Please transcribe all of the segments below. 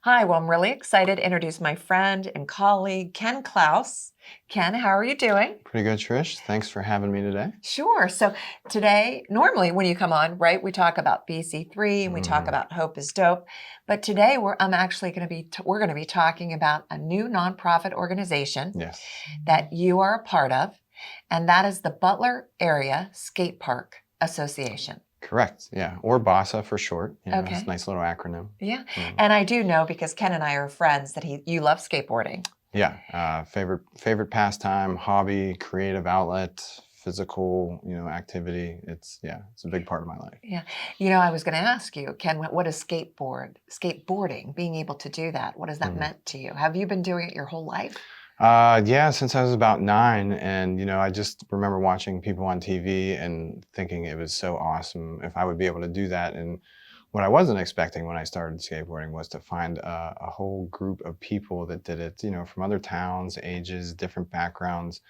Hi, well, I'm really excited to introduce my friend and colleague, Ken Clowes. Ken, how are you doing? Pretty good, Trish. Thanks for having me today. Sure. So today, normally when you come on, right, we talk about BC3 and we talk Mm, about Hope is Dope. But today I'm actually going to we're going to be talking about a new nonprofit organization yes, that you are a part of, and that is the Butler Area Skatepark Association. correct. Yeah, or BASA for short. It's a Okay. nice little acronym. Yeah. Mm. And I do know because Ken and I are friends that you love skateboarding. Yeah, favorite pastime, hobby, creative outlet, physical, activity. It's a big part of my life. Yeah. I was going to ask you, Ken, what is skateboarding, being able to do that? What has that Mm. meant to you? Have you been doing it your whole life? Yeah, since I was about 9, and I just remember watching people on TV and thinking it was so awesome if I would be able to do that. And what I wasn't expecting when I started skateboarding was to find a whole group of people that did it, from other towns, ages, different backgrounds,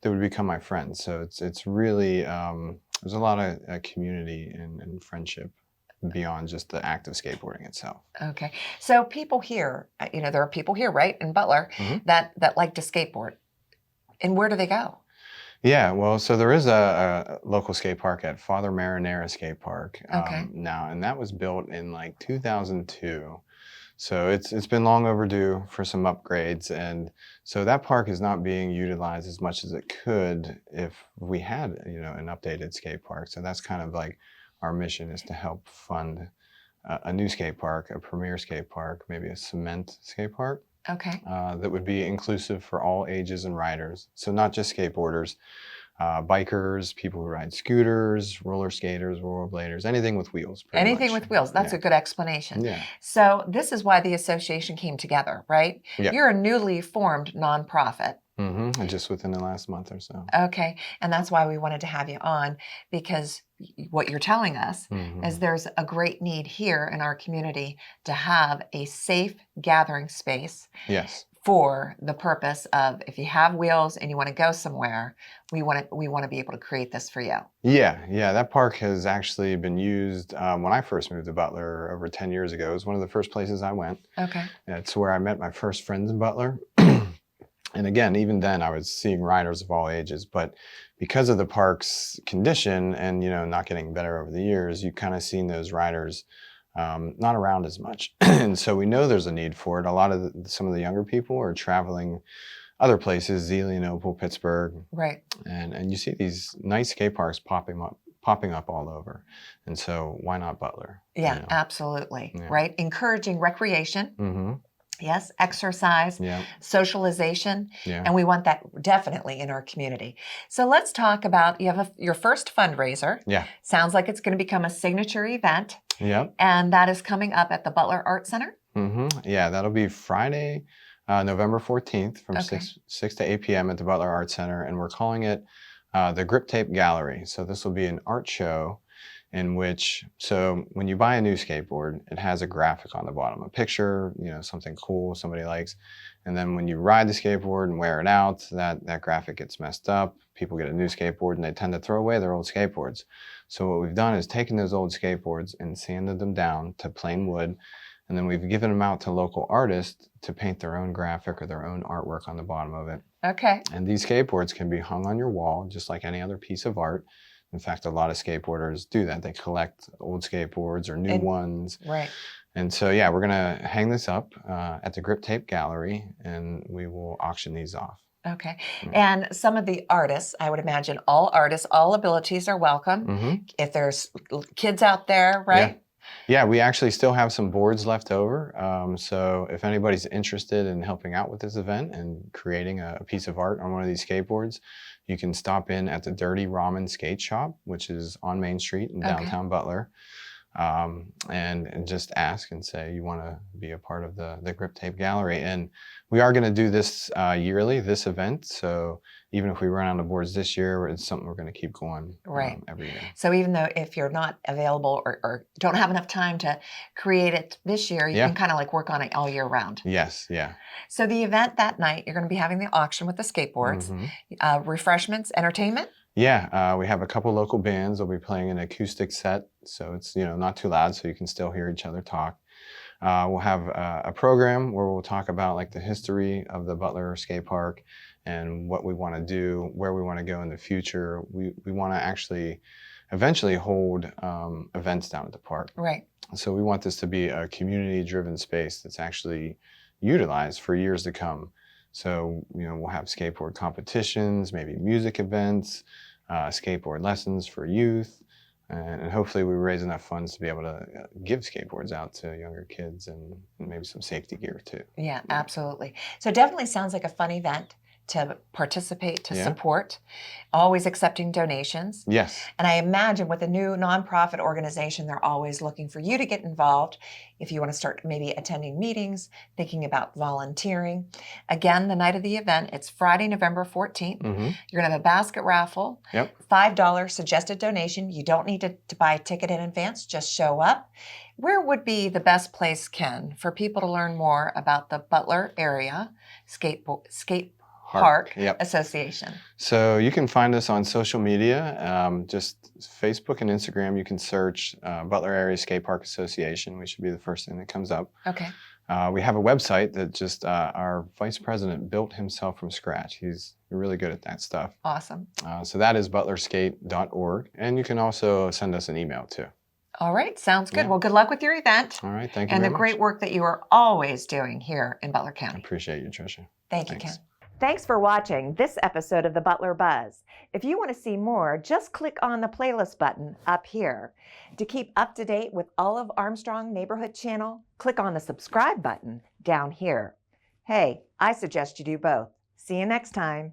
that would become my friends. So it's really there's a lot of community and friendship beyond just the act of skateboarding itself. Okay. So people here, there are people here, right, in Butler Mhm. that like to skateboard. And where do they go? Yeah, well, so there is a local skate park at Father Marinara Skate Park Okay. now, and that was built in like 2002. So it's been long overdue for some upgrades, and so that park is not being utilized as much as it could if we had, an updated skate park. So that's kind of like our mission, is to help fund a new skate park, a premier skate park, maybe a cement skate park Okay. that would be inclusive for all ages and riders. So not just skateboarders, bikers, people who ride scooters, roller skaters, rollerbladers, anything with wheels, pretty Anything much. with wheels. That's Yeah. a good explanation. Yeah. So this is why the association came together, right? Yeah. You're a newly formed nonprofit. Just within the last month or so. Okay. And that's why we wanted to have you on, because what you're telling us is hmm there's a great need here in our community to have a safe gathering space Yes. for the purpose of, if you have wheels and you want to go somewhere, we want to be able to create this for you. Yeah. Yeah. That park has actually been used when I first moved to Butler over 10 years ago. It was one of the first places I went. Okay. It's where I met my first friends in Butler. And again, even then, I was seeing riders of all ages, but because of the park's condition and not getting better over the years, you kind of seen those riders not around as much, and so we know there's a need for it. A lot of some of the younger people are traveling other places, Zelienople, Pittsburgh, Right. and you see these nice skate parks popping up all over, and so why not Butler? Yeah, absolutely. Yeah. Right. Encouraging recreation. Mm-hmm. Yes, exercise, Yeah. socialization, Yeah. and we want that definitely in our community. So let's talk about, you have your first fundraiser. Yeah. Sounds like it's going to become a signature event, Yep. and that is coming up at the Butler Art Center. Yeah, that'll be Friday, November 14th from Okay. 6 to 8 p.m. at the Butler Art Center, and we're calling it the Grip Tape Gallery. So this will be an art show in which, so when you buy a new skateboard, it has a graphic on the bottom, a picture, something cool somebody likes. And then when you ride the skateboard and wear it out, that graphic gets messed up. People get a new skateboard and they tend to throw away their old skateboards. So what we've done is taken those old skateboards and sanded them down to plain wood. And then we've given them out to local artists to paint their own graphic or their own artwork on the bottom of it. Okay. And these skateboards can be hung on your wall just like any other piece of art. In fact, a lot of skateboarders do that. They collect old skateboards or new ones. Right. And so, yeah, we're going to hang this up at the Grip Tape Gallery, and we will auction these off. Okay. And some of the artists, I would imagine all artists, all abilities are welcome. If there's kids out there, right? Yeah, we actually still have some boards left over. So if anybody's interested in helping out with this event and creating a piece of art on one of these skateboards, you can stop in at the Dirty Ramen Skate Shop, which is on Main Street in downtown Butler, and just ask and say you want to be a part of the Grip Tape Gallery. And we are going to do this yearly, this event. So even if we run out of boards this year, it's something we're going to keep going every year. So even though if you're not available or don't have enough time to create it this year, you can kind of like work on it all year round. Yes, yeah. So the event that night, you're going to be having the auction with the skateboards, refreshments, entertainment. Yeah, we have a couple local bands. They'll be playing an acoustic set, so it's not too loud, so you can still hear each other talk. We'll have a program where we'll talk about like the history of the Butler skate park and what we want to do, where we want to go in the future. We want to actually eventually hold events down at the park. Right. So we want this to be a community-driven space that's actually utilized for years to come. So, we'll have skateboard competitions, maybe music events, skateboard lessons for youth, and hopefully we raise enough funds to be able to give skateboards out to younger kids and maybe some safety gear too. Yeah, absolutely. So it definitely sounds like a fun event to participate, to support, always accepting donations. Yes. And I imagine with a new nonprofit organization, they're always looking for you to get involved. If you want to start maybe attending meetings, thinking about volunteering. Again, the night of the event, it's Friday, November 14th. You're going to have a basket raffle. Yep. $5 suggested donation. You don't need to buy a ticket in advance, just show up. Where would be the best place, Ken, for people to learn more about the Butler area Skatepark Association? So you can find us on social media, just Facebook and Instagram. You can search Butler Area Skatepark Association. We should be the first thing that comes up. Okay. We have a website that just our vice president built himself from scratch. He's really good at that stuff. Awesome. So that is butlerskate.org. And you can also send us an email too. All right. Sounds good. Yeah. Well, good luck with your event. All right. Thank you and very the much. great work that you are always doing here in Butler County. I appreciate you, Tricia. Thank you, Ken. Thanks for watching this episode of the Butler Buzz. If you want to see more, just click on the playlist button up here. To keep up to date with all of Armstrong Neighborhood Channel, click on the subscribe button down here. Hey, I suggest you do both. See you next time.